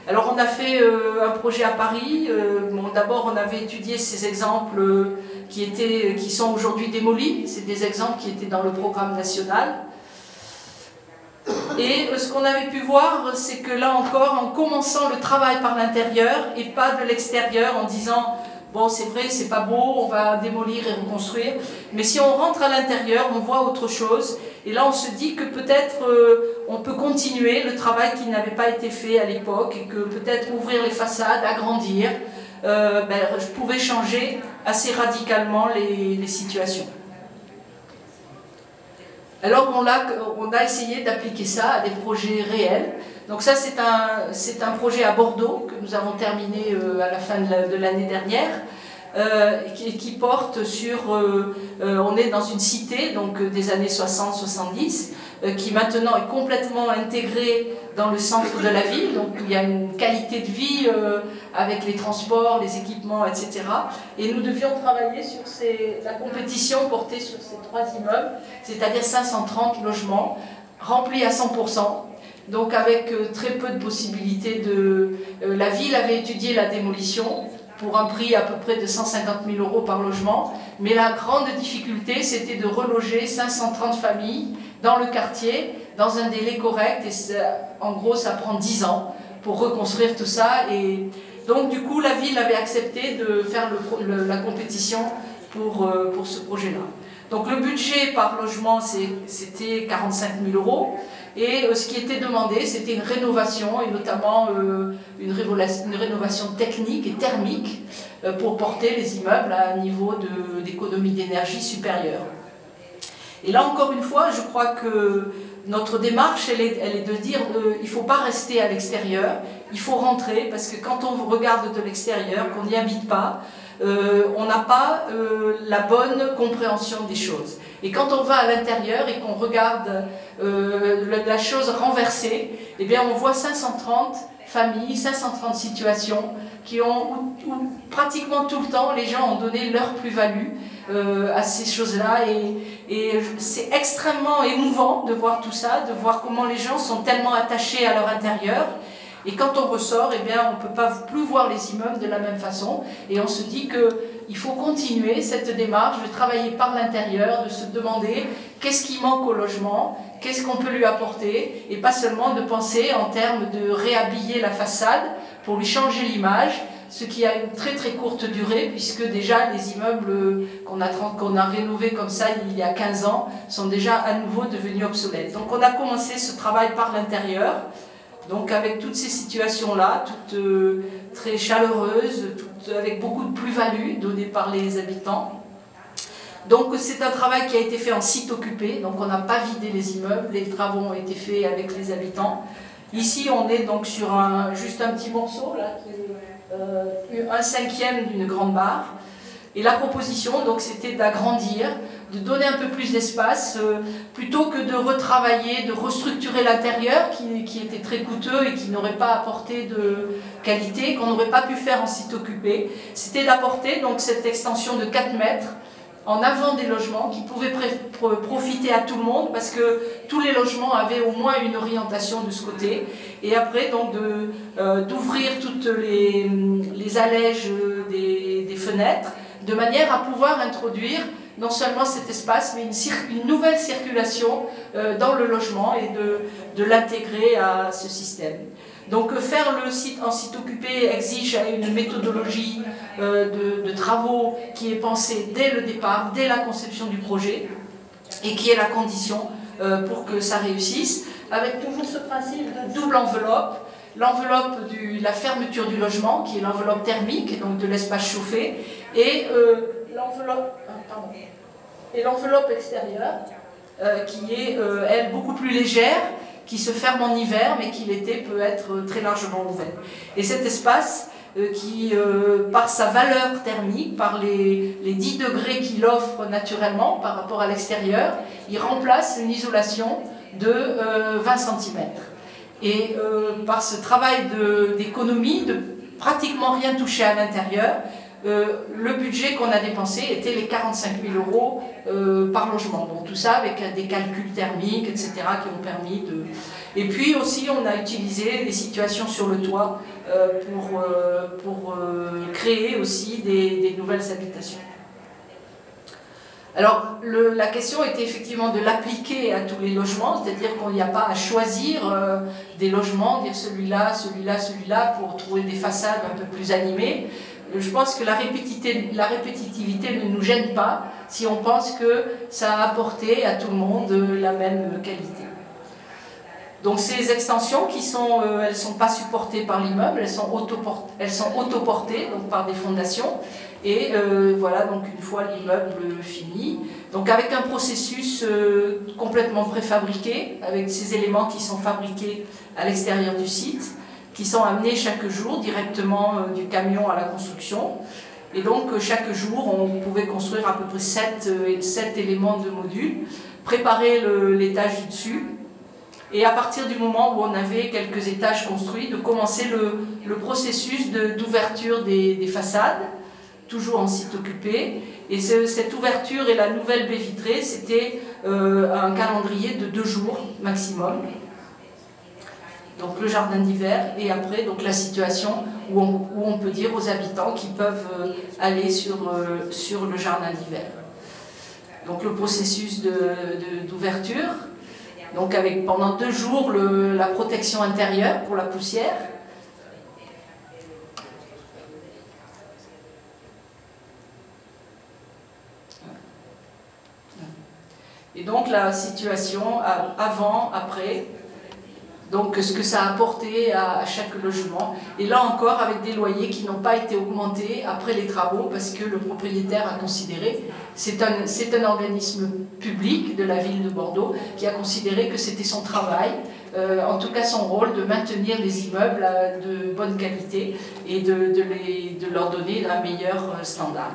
Alors on a fait un projet à Paris. Bon, d'abord on avait étudié ces exemples qui sont aujourd'hui démolis. C'est des exemples qui étaient dans le programme national. Et ce qu'on avait pu voir, c'est que là encore, en commençant le travail par l'intérieur et pas de l'extérieur, en disant bon, c'est vrai, c'est pas beau, on va démolir et reconstruire, mais si on rentre à l'intérieur, on voit autre chose, et là on se dit que peut-être on peut continuer le travail qui n'avait pas été fait à l'époque, et que peut-être ouvrir les façades, agrandir, je pouvais changer assez radicalement les situations. Alors on a essayé d'appliquer ça à des projets réels. Donc ça c'est un projet à Bordeaux que nous avons terminé à la fin de l'année dernière, qui porte sur, on est dans une cité donc des années 60-70, qui maintenant est complètement intégrée dans le centre de la ville, donc il y a une qualité de vie avec les transports, les équipements, etc. Et nous devions travailler sur la compétition portée sur ces 3 immeubles, c'est-à-dire 530 logements remplis à 100%. Donc avec très peu de possibilités la ville avait étudié la démolition pour un prix à peu près de 150 000 € par logement, mais la grande difficulté c'était de reloger 530 familles dans le quartier, dans un délai correct, et en gros ça prend 10 ans pour reconstruire tout ça, et donc du coup la ville avait accepté de faire la compétition pour ce projet-là. Donc le budget par logement c'était 45 000 €. Et ce qui était demandé, c'était une rénovation, et notamment une rénovation technique et thermique pour porter les immeubles à un niveau d'économie d'énergie supérieur. Et là, encore une fois, je crois que notre démarche, elle est de dire il ne faut pas rester à l'extérieur, il faut rentrer, parce que quand on regarde de l'extérieur, qu'on n'y habite pas, on n'a pas la bonne compréhension des choses. Et quand on va à l'intérieur et qu'on regarde la chose renversée, eh bien on voit 530 familles, 530 situations où pratiquement tout le temps les gens ont donné leur plus-value à ces choses-là, et c'est extrêmement émouvant de voir tout ça, de voir comment les gens sont tellement attachés à leur intérieur. Et quand on ressort, eh bien, on ne peut pas plus voir les immeubles de la même façon. Et on se dit qu'il faut continuer cette démarche de travailler par l'intérieur, de se demander qu'est-ce qui manque au logement, qu'est-ce qu'on peut lui apporter, et pas seulement de penser en termes de réhabiller la façade pour lui changer l'image, ce qui a une très très courte durée, puisque déjà les immeubles qu'on a rénovés comme ça il y a 15 ans sont déjà à nouveau devenus obsolètes. Donc on a commencé ce travail par l'intérieur, donc avec toutes ces situations-là, toutes très chaleureuses, toutes avec beaucoup de plus-value données par les habitants. Donc c'est un travail qui a été fait en site occupé, donc on n'a pas vidé les immeubles, les travaux ont été faits avec les habitants. Ici on est donc sur juste un petit morceau, là, un cinquième d'une grande barre. Et la proposition c'était d'agrandir, de donner un peu plus d'espace, plutôt que de retravailler, de restructurer l'intérieur qui était très coûteux et qui n'aurait pas apporté de qualité, qu'on n'aurait pas pu faire en site occupé. C'était d'apporter donc cette extension de 4 mètres en avant des logements qui pouvaient profiter à tout le monde, parce que tous les logements avaient au moins une orientation de ce côté. Et après donc d'ouvrir toutes les allèges des fenêtres, de manière à pouvoir introduire non seulement cet espace, mais une nouvelle circulation dans le logement et de l'intégrer à ce système. Donc faire le site en site occupé exige une méthodologie de travaux qui est pensée dès le départ, dès la conception du projet, et qui est la condition pour que ça réussisse, avec toujours ce principe de double enveloppe. L'enveloppe de la fermeture du logement, qui est l'enveloppe thermique, donc de l'espace chauffé, et l'enveloppe extérieure, qui est, elle, beaucoup plus légère, qui se ferme en hiver, mais qui l'été peut être très largement ouvert. Et cet espace, qui, par sa valeur thermique, par les 10 degrés qu'il offre naturellement par rapport à l'extérieur, il remplace une isolation de 20 cm. Et par ce travail d'économie, de pratiquement rien toucher à l'intérieur, le budget qu'on a dépensé était les 45 000 euros par logement. Donc tout ça avec des calculs thermiques, etc. qui ont permis de... Et puis aussi on a utilisé des situations sur le toit pour créer aussi des nouvelles habitations. Alors, la question était effectivement de l'appliquer à tous les logements, c'est-à-dire qu'il n'y a pas à choisir des logements, dire celui-là, celui-là, celui-là, pour trouver des façades un peu plus animées. Je pense que la répétitivité ne nous gêne pas si on pense que ça a apporté à tout le monde la même qualité. Donc ces extensions, elles ne sont pas supportées par l'immeuble, elles sont autoportées donc par des fondations. Et voilà, donc une fois l'immeuble fini, donc avec un processus complètement préfabriqué, avec ces éléments qui sont fabriqués à l'extérieur du site, qui sont amenés chaque jour directement du camion à la construction. Et donc chaque jour, on pouvait construire à peu près 7 éléments de modules, préparer l'étage du dessus, et à partir du moment où on avait quelques étages construits, de commencer le processus d'ouverture des façades, toujours en site occupé. Et cette ouverture et la nouvelle baie vitrée, c'était un calendrier de 2 jours maximum. Donc le jardin d'hiver, et après donc la situation où on peut dire aux habitants qu'ils peuvent aller sur le jardin d'hiver. Donc le processus d'ouverture, donc avec pendant 2 jours la protection intérieure pour la poussière. Et donc la situation avant, après, donc ce que ça a apporté à chaque logement. Et là encore avec des loyers qui n'ont pas été augmentés après les travaux parce que le propriétaire a considéré, c'est un organisme public de la ville de Bordeaux qui a considéré que c'était son travail, en tout cas son rôle, de maintenir les immeubles de bonne qualité et de leur donner un meilleur standard.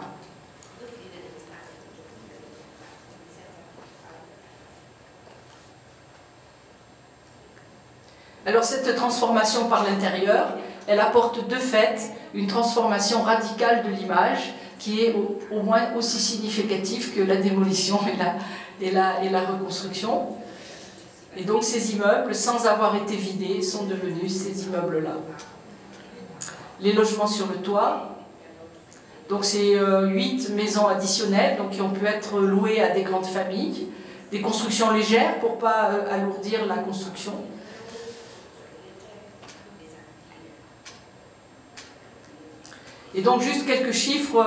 Alors cette transformation par l'intérieur, elle apporte de fait une transformation radicale de l'image qui est au moins aussi significative que la démolition et la reconstruction. Et donc ces immeubles, sans avoir été vidés, sont devenus ces immeubles-là. Les logements sur le toit, donc c'est 8 maisons additionnelles donc qui ont pu être louées à des grandes familles, des constructions légères pour ne pas alourdir la construction. Et donc juste quelques chiffres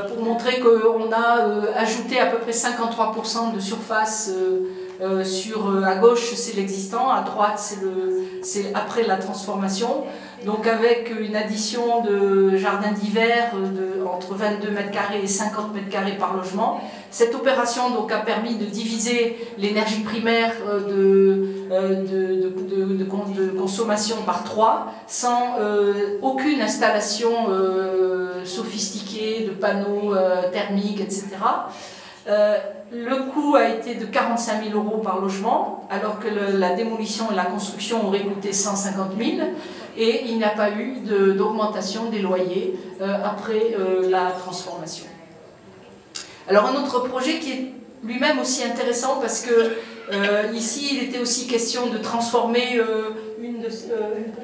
pour montrer qu'on a ajouté à peu près 53% de surface à gauche c'est l'existant, à droite c'est après la transformation. Donc avec une addition de jardins d'hiver entre 22 m² et 50 m² par logement. Cette opération donc, a permis de diviser l'énergie primaire de consommation par 3 sans aucune installation sophistiquée de panneaux thermiques, etc. Le coût a été de 45 000 € par logement, alors que la démolition et la construction auraient coûté 150 000 €, et il n'y a pas eu d'augmentation des loyers après la transformation. Alors un autre projet qui est lui-même aussi intéressant, parce que ici il était aussi question de transformer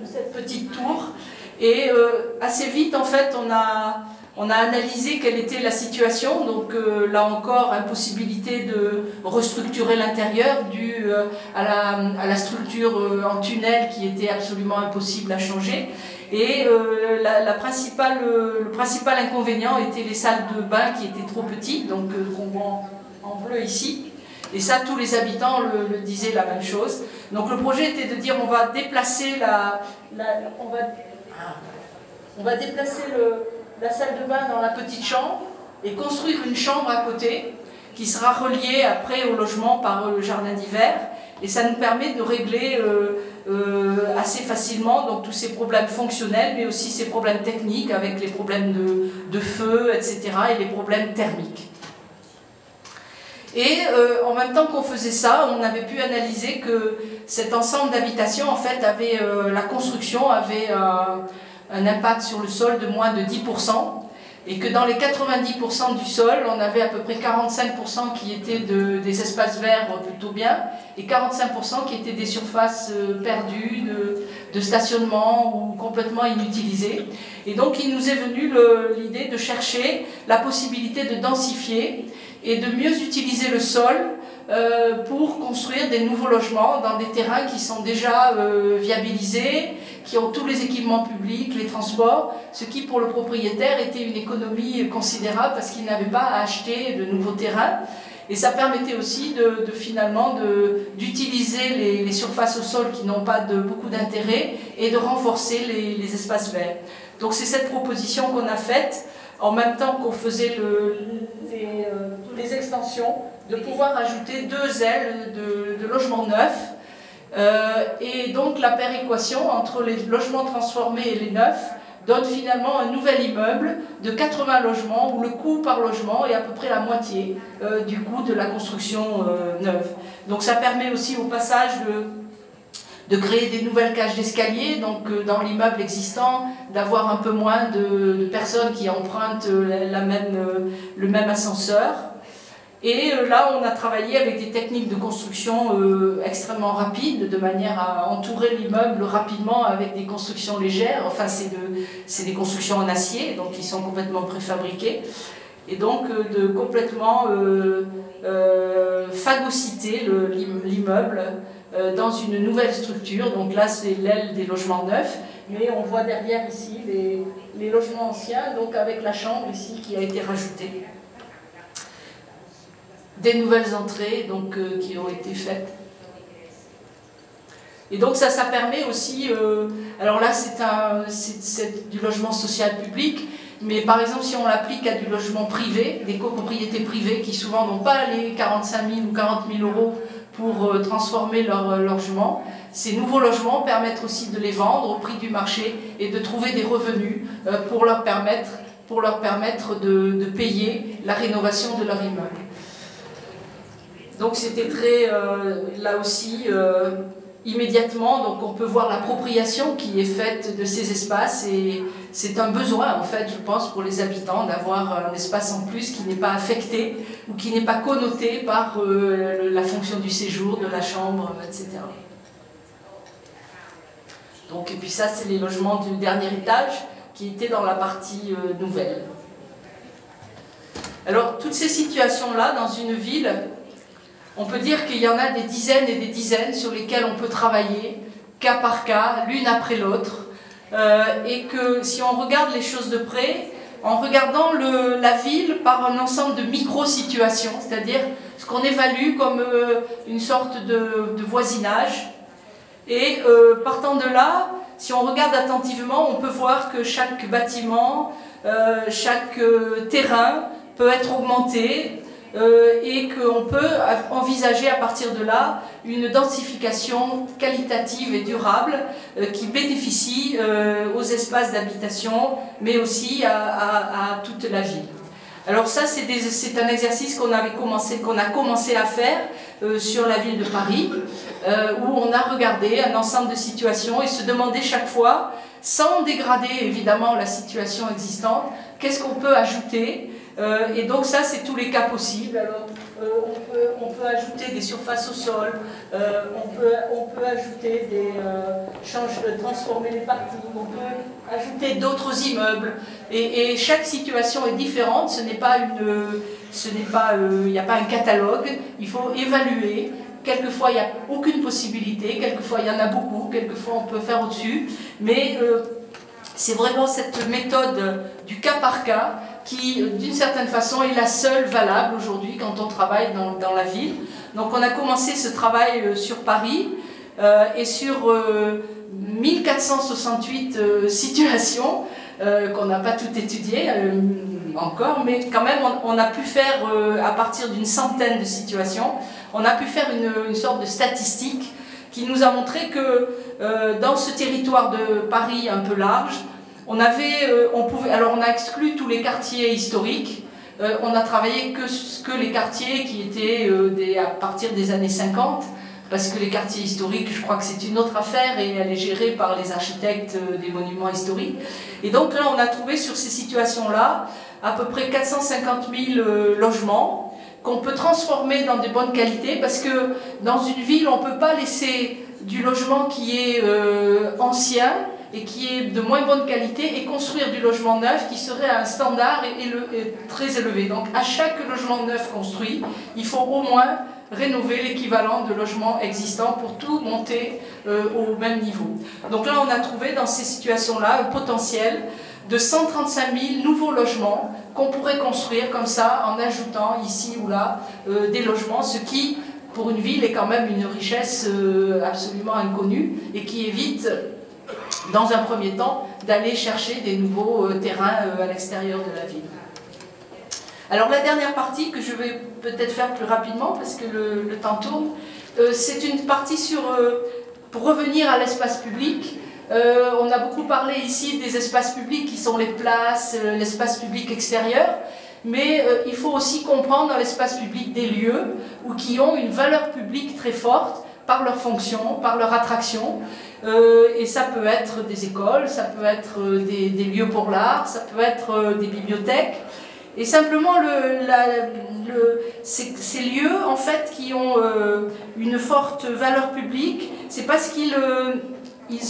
cette petite tour, et assez vite en fait on a analysé quelle était la situation, donc là encore, impossibilité de restructurer l'intérieur dû à la structure en tunnel qui était absolument impossible à changer. Et le principal inconvénient était les salles de bain qui étaient trop petites, donc qu'on voit en bleu ici. Et ça, tous les habitants le disaient la même chose. Donc le projet était de dire on va déplacer on va déplacer la salle de bain dans la petite chambre et construire une chambre à côté qui sera reliée après au logement par le jardin d'hiver, et ça nous permet de régler assez facilement donc, tous ces problèmes fonctionnels mais aussi ces problèmes techniques avec les problèmes de feu, etc. et les problèmes thermiques. Et en même temps qu'on faisait ça, on avait pu analyser que cet ensemble d'habitations en fait la construction avait un impact sur le sol de moins de 10%, et que dans les 90% du sol, on avait à peu près 45% qui étaient des espaces verts plutôt bien, et 45% qui étaient des surfaces perdues, de stationnement ou complètement inutilisées. Et donc il nous est venu l'idée de chercher la possibilité de densifier et de mieux utiliser le sol pour construire des nouveaux logements dans des terrains qui sont déjà viabilisés, qui ont tous les équipements publics, les transports, ce qui pour le propriétaire était une économie considérable parce qu'il n'avait pas à acheter de nouveaux terrains. Et ça permettait aussi finalement d'utiliser les surfaces au sol qui n'ont pas beaucoup d'intérêt et de renforcer les espaces verts. Donc c'est cette proposition qu'on a faite en même temps qu'on faisait les extensions, de pouvoir ajouter 2 ailes de logements neufs. Et donc la péréquation entre les logements transformés et les neufs donne finalement un nouvel immeuble de 80 logements où le coût par logement est à peu près la moitié du coût de la construction neuve. Donc ça permet aussi au passage de créer des nouvelles cages d'escalier, donc dans l'immeuble existant, d'avoir un peu moins de personnes qui empruntent le même ascenseur. Et là, on a travaillé avec des techniques de construction extrêmement rapides, de manière à entourer l'immeuble rapidement avec des constructions légères. Enfin, c'est des constructions en acier, donc qui sont complètement préfabriquées. Et donc, de complètement phagocyter l'immeuble dans une nouvelle structure. Donc là, c'est l'aile des logements neufs, mais on voit derrière ici les logements anciens, donc avec la chambre ici qui a été rajoutée. Des nouvelles entrées donc, qui ont été faites. Et donc ça permet aussi, alors là c'est du logement social public, mais par exemple si on l'applique à du logement privé, des copropriétés privées qui souvent n'ont pas les 45 000 ou 40 000 euros pour transformer leur logement, ces nouveaux logements permettent aussi de les vendre au prix du marché et de trouver des revenus pour leur permettre de payer la rénovation de leur immeuble. Donc c'était très, là aussi, immédiatement, donc on peut voir l'appropriation qui est faite de ces espaces, et c'est un besoin en fait, je pense, pour les habitants d'avoir un espace en plus qui n'est pas affecté ou qui n'est pas connoté par la fonction du séjour, de la chambre, etc. Donc, et puis ça, c'est les logements du dernier étage qui étaient dans la partie nouvelle. Alors, toutes ces situations-là, dans une ville, on peut dire qu'il y en a des dizaines et des dizaines sur lesquelles on peut travailler, cas par cas, l'une après l'autre, et que si on regarde les choses de près, en regardant la ville par un ensemble de micro-situations, c'est-à-dire ce qu'on évalue comme une sorte de voisinage. Et partant de là, si on regarde attentivement, on peut voir que chaque bâtiment, chaque terrain peut être augmenté et qu'on peut envisager à partir de là une densification qualitative et durable qui bénéficie aux espaces d'habitation, mais aussi à toute la ville. Alors ça, c'est un exercice qu'on a commencé à faire sur la ville de Paris, où on a regardé un ensemble de situations et se demandé chaque fois, sans dégrader évidemment la situation existante, qu'est-ce qu'on peut ajouter. Et donc ça, c'est tous les cas possibles. Alors, on peut ajouter des surfaces au sol, on peut ajouter transformer les parkings, on peut ajouter d'autres immeubles. Et chaque situation est différente. Il n'y a pas un catalogue. Il faut évaluer. Quelquefois, il n'y a aucune possibilité. Quelquefois, il y en a beaucoup. Quelquefois, on peut faire au-dessus. Mais c'est vraiment cette méthode du cas par cas qui, d'une certaine façon, est la seule valable aujourd'hui quand on travaille dans la ville. Donc on a commencé ce travail sur Paris et sur 1468 situations qu'on n'a pas toutes étudiées encore, mais quand même on a pu faire, à partir d'une centaine de situations, on a pu faire une sorte de statistique qui nous a montré que dans ce territoire de Paris un peu large, on a exclu tous les quartiers historiques, on a travaillé que les quartiers qui étaient à partir des années 50, parce que les quartiers historiques, je crois que c'est une autre affaire et elle est gérée par les architectes des monuments historiques. Et donc là, on a trouvé sur ces situations-là à peu près 450 000 logements qu'on peut transformer dans de bonnes qualités, parce que dans une ville, on ne peut pas laisser du logement qui est ancien et qui est de moins bonne qualité et construire du logement neuf qui serait à un standard très élevé. Donc à chaque logement neuf construit, il faut au moins rénover l'équivalent de logements existants pour tout monter au même niveau. Donc là, on a trouvé dans ces situations-là un potentiel de 135 000 nouveaux logements qu'on pourrait construire comme ça en ajoutant ici ou là des logements, ce qui, pour une ville, est quand même une richesse absolument inconnue et qui évite, dans un premier temps, d'aller chercher des nouveaux terrains à l'extérieur de la ville. Alors la dernière partie, que je vais peut-être faire plus rapidement parce que le temps tourne, c'est une partie pour revenir à l'espace public. On a beaucoup parlé ici des espaces publics qui sont les places, l'espace public extérieur, mais il faut aussi comprendre dans l'espace public des lieux qui ont une valeur publique très forte par leur fonction, par leur attraction. Et ça peut être des écoles, ça peut être des lieux pour l'art, ça peut être des bibliothèques. Et simplement, ces lieux, en fait, qui ont une forte valeur publique, c'est parce qu'ils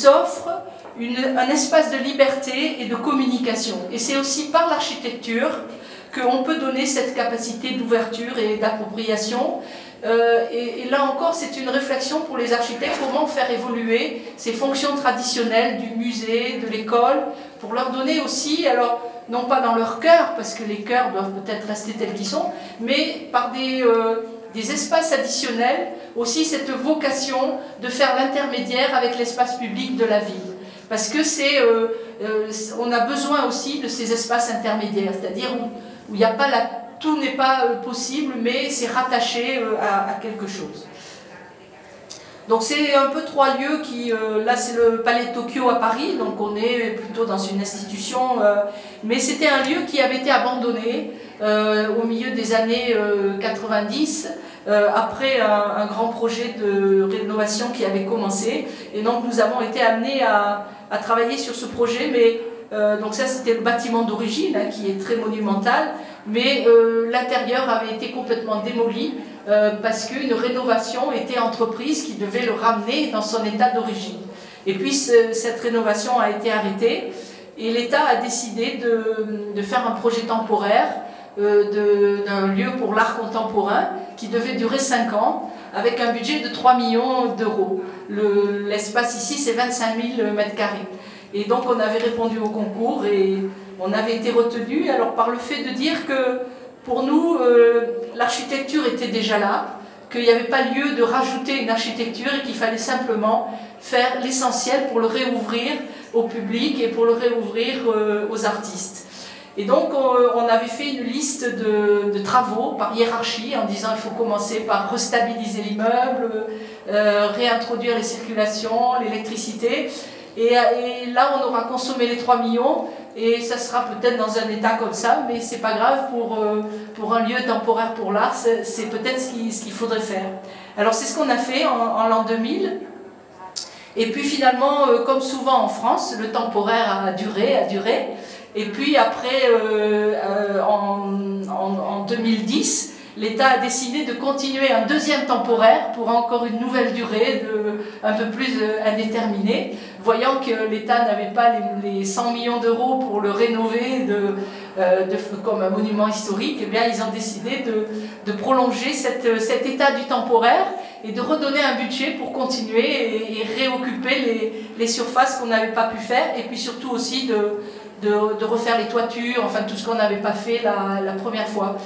offrent un espace de liberté et de communication. Et c'est aussi par l'architecture qu'on peut donner cette capacité d'ouverture et d'appropriation. Et là encore, c'est une réflexion pour les architectes, comment faire évoluer ces fonctions traditionnelles du musée, de l'école, pour leur donner aussi, alors non pas dans leur cœur, parce que les cœurs doivent peut-être rester tels qu'ils sont, mais par des espaces additionnels, aussi cette vocation de faire l'intermédiaire avec l'espace public de la ville. Parce que on a besoin aussi de ces espaces intermédiaires, c'est-à-dire où il n'y a pas tout n'est pas possible, mais c'est rattaché à quelque chose. Donc c'est un peu trois lieux là c'est le Palais de Tokyo à Paris, donc on est plutôt dans une institution, mais c'était un lieu qui avait été abandonné au milieu des années 90, après un grand projet de rénovation qui avait commencé, et donc nous avons été amenés à travailler sur ce projet, mais donc ça c'était le bâtiment d'origine qui est très monumental, mais l'intérieur avait été complètement démoli parce qu'une rénovation était entreprise qui devait le ramener dans son état d'origine. Et puis cette rénovation a été arrêtée et l'État a décidé de faire un projet temporaire d'un lieu pour l'art contemporain qui devait durer 5 ans avec un budget de 3 millions d'euros. L'espace ici c'est 25 000 m². Et donc on avait répondu au concours et on avait été retenu alors par le fait de dire que pour nous l'architecture était déjà là, qu'il n'y avait pas lieu de rajouter une architecture et qu'il fallait simplement faire l'essentiel pour le réouvrir au public et pour le réouvrir aux artistes. Et donc on avait fait une liste de travaux par hiérarchie en disant il faut commencer par restabiliser l'immeuble, réintroduire les circulations, l'électricité. Et là, on aura consommé les 3 millions et ça sera peut-être dans un état comme ça, mais c'est pas grave pour un lieu temporaire pour l'art, c'est peut-être ce qu'il faudrait faire. Alors c'est ce qu'on a fait en l'an 2000. Et puis finalement, comme souvent en France, le temporaire a duré. Et puis après, en 2010, l'État a décidé de continuer un deuxième temporaire pour encore une nouvelle durée, un peu plus indéterminée. Voyant que l'État n'avait pas les 100 millions d'euros pour le rénover comme un monument historique, eh bien, ils ont décidé de prolonger cet état du temporaire et de redonner un budget pour continuer et réoccuper les surfaces qu'on n'avait pas pu faire, et puis surtout aussi de refaire les toitures, enfin tout ce qu'on n'avait pas fait la première fois.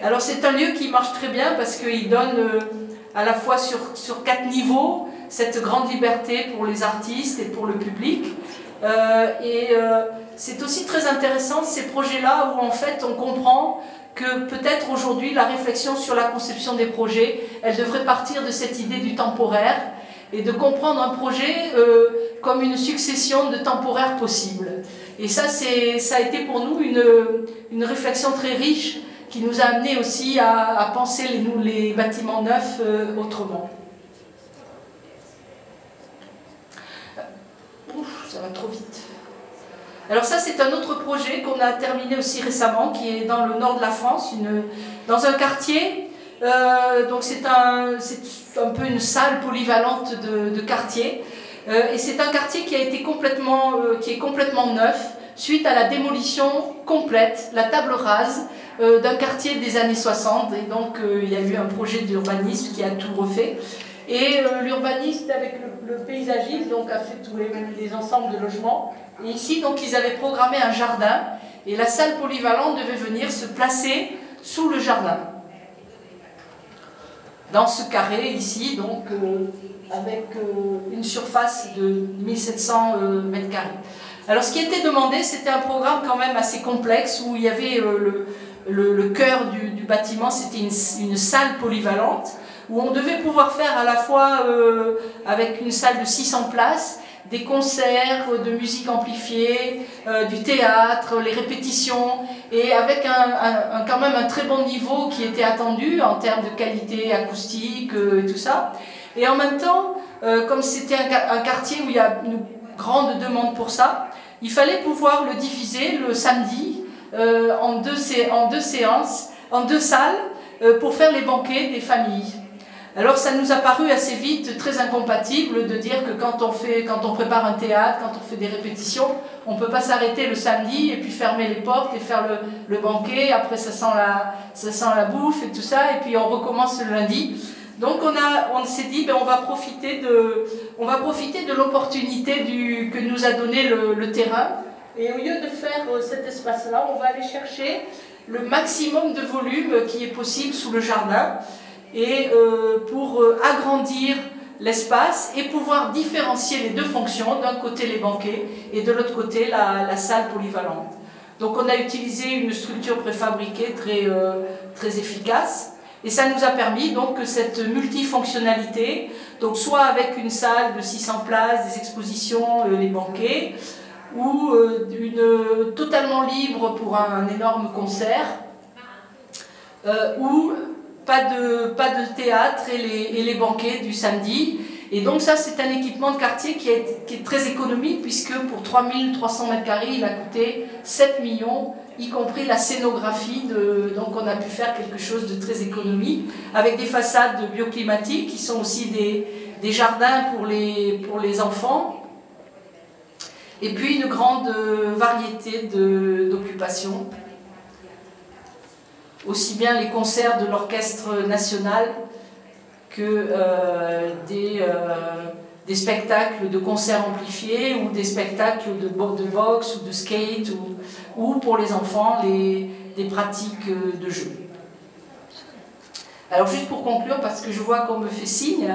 Alors c'est un lieu qui marche très bien parce qu'il donne à la fois sur 4 niveaux cette grande liberté pour les artistes et pour le public. C'est aussi très intéressant ces projets-là où en fait on comprend que peut-être aujourd'hui la réflexion sur la conception des projets, elle devrait partir de cette idée du temporaire et de comprendre un projet comme une succession de temporaires possibles. Et ça a été pour nous une réflexion très riche qui nous a amené aussi à penser les bâtiments neufs autrement. Ça va trop vite. Alors ça, c'est un autre projet qu'on a terminé aussi récemment, qui est dans le nord de la France, dans un quartier. Donc c'est un peu une salle polyvalente de quartier. Et c'est un quartier qui est complètement neuf, suite à la démolition complète, la table rase, d'un quartier des années 60. Et donc il y a eu un projet d'urbanisme qui a tout refait. Et l'urbaniste avec le paysagiste donc, a fait tous les ensembles de logements. Et ici, donc, ils avaient programmé un jardin. Et la salle polyvalente devait venir se placer sous le jardin. Dans ce carré ici, donc, avec une surface de 1700 mètres carrés. Alors ce qui était demandé, c'était un programme quand même assez complexe où il y avait le cœur du bâtiment, c'était une salle polyvalente où on devait pouvoir faire à la fois avec une salle de 600 places, des concerts de musique amplifiée, du théâtre, les répétitions, et avec quand même un très bon niveau qui était attendu en termes de qualité acoustique et tout ça. Et en même temps, comme c'était un quartier où il y a une grande demande pour ça, il fallait pouvoir le diviser le samedi en deux séances, en 2 salles, pour faire les banquets des familles. Alors ça nous a paru assez vite très incompatible de dire que quand on prépare un théâtre, quand on fait des répétitions, on ne peut pas s'arrêter le samedi et puis fermer les portes et faire le banquet, après ça sent la bouffe et tout ça, et puis on recommence le lundi. Donc on s'est dit, ben on va profiter de l'opportunité que nous a donné le terrain, et au lieu de faire cet espace-là, on va aller chercher le maximum de volume qui est possible sous le jardin, et pour agrandir l'espace et pouvoir différencier les 2 fonctions, d'un côté les banquets et de l'autre côté la salle polyvalente. Donc on a utilisé une structure préfabriquée très efficace, et ça nous a permis donc que cette multifonctionnalité, donc soit avec une salle de 600 places, des expositions, les banquets, ou totalement libre pour un énorme concert, ou pas de théâtre et les banquets du samedi. Et donc ça, c'est un équipement de quartier qui est très économique, puisque pour 3300 mètres carrés, il a coûté 7 millions, y compris la scénographie. Donc on a pu faire quelque chose de très économique, avec des façades bioclimatiques qui sont aussi des jardins pour les enfants, et puis une grande variété d'occupations. Aussi bien les concerts de l'orchestre national que des spectacles de concerts amplifiés ou des spectacles de boxe ou de skate ou pour les enfants des pratiques de jeu. Alors juste pour conclure, parce que je vois qu'on me fait signe,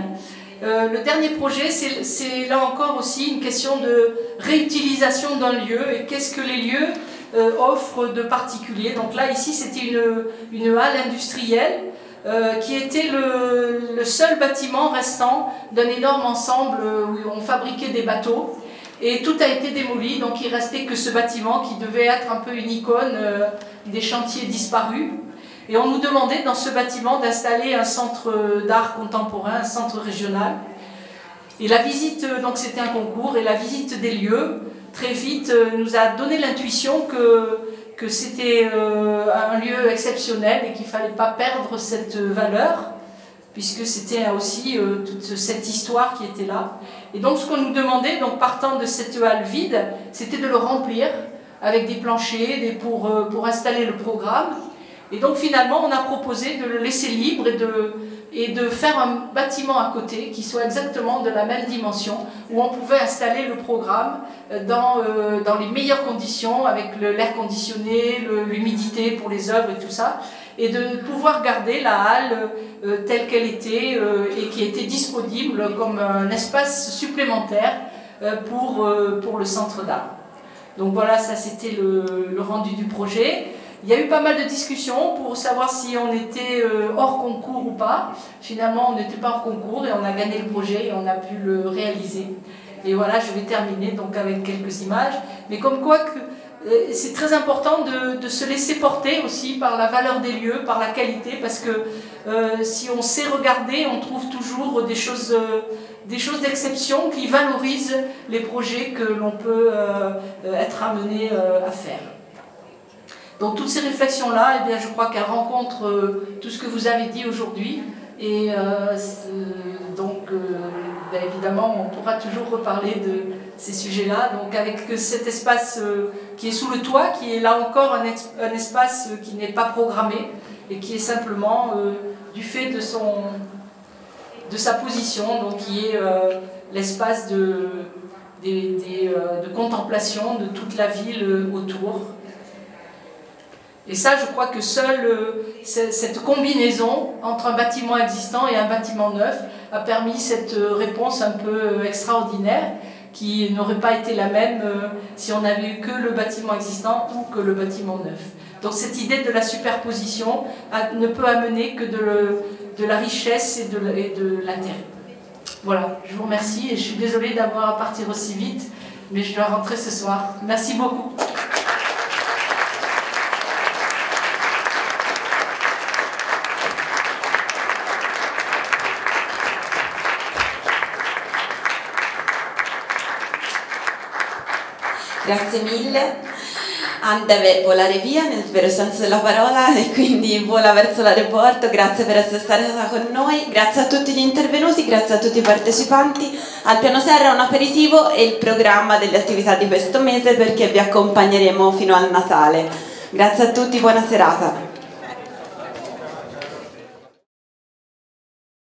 le dernier projet, c'est là encore aussi une question de réutilisation d'un lieu et qu'est-ce que les lieux offrent de particulier. Donc là, ici, c'était une halle industrielle qui était le seul bâtiment restant d'un énorme ensemble où on fabriquait des bateaux. Et tout a été démoli, donc il ne restait que ce bâtiment qui devait être un peu une icône des chantiers disparus. Et on nous demandait dans ce bâtiment d'installer un centre d'art contemporain, un centre régional. Et la visite, donc c'était un concours, et la visite des lieux, très vite, nous a donné l'intuition que c'était un lieu exceptionnel et qu'il ne fallait pas perdre cette valeur, puisque c'était aussi toute cette histoire qui était là. Et donc ce qu'on nous demandait, donc partant de cette halle vide, c'était de le remplir avec des planchers pour installer le programme. Et donc finalement, on a proposé de le laisser libre et de faire un bâtiment à côté qui soit exactement de la même dimension, où on pouvait installer le programme dans les meilleures conditions, avec l'air conditionné, l'humidité pour les œuvres et tout ça, et de pouvoir garder la halle telle qu'elle était et qui était disponible comme un espace supplémentaire pour le centre d'art. Donc voilà, ça c'était le rendu du projet. Il y a eu pas mal de discussions pour savoir si on était hors concours ou pas. Finalement, on n'était pas hors concours et on a gagné le projet et on a pu le réaliser. Et voilà, je vais terminer donc avec quelques images. Mais comme quoi, c'est très important de se laisser porter aussi par la valeur des lieux, par la qualité, parce que si on sait regarder, on trouve toujours des choses d'exception qui valorisent les projets que l'on peut être amené à faire. Donc toutes ces réflexions-là, eh bien, je crois qu'elles rencontrent tout ce que vous avez dit aujourd'hui. Et ben, évidemment, on pourra toujours reparler de ces sujets-là. Donc avec cet espace qui est sous le toit, qui est là encore un espace qui n'est pas programmé et qui est simplement du fait de sa position, donc qui est l'espace de contemplation de toute la ville autour. Et ça, je crois que seule cette combinaison entre un bâtiment existant et un bâtiment neuf a permis cette réponse un peu extraordinaire qui n'aurait pas été la même si on n'avait eu que le bâtiment existant ou que le bâtiment neuf. Donc cette idée de la superposition ne peut amener que de la richesse et de l'intérêt. Voilà, je vous remercie et je suis désolée d'avoir à partir aussi vite, mais je dois rentrer ce soir. Merci beaucoup. Grazie mille. Anne deve volare via nel vero senso della parola e quindi vola verso l'aeroporto. Grazie per essere stata con noi, grazie a tutti gli intervenuti, grazie a tutti i partecipanti. Al piano serra un aperitivo e il programma delle attività di questo mese perché vi accompagneremo fino al Natale. Grazie a tutti, buona serata.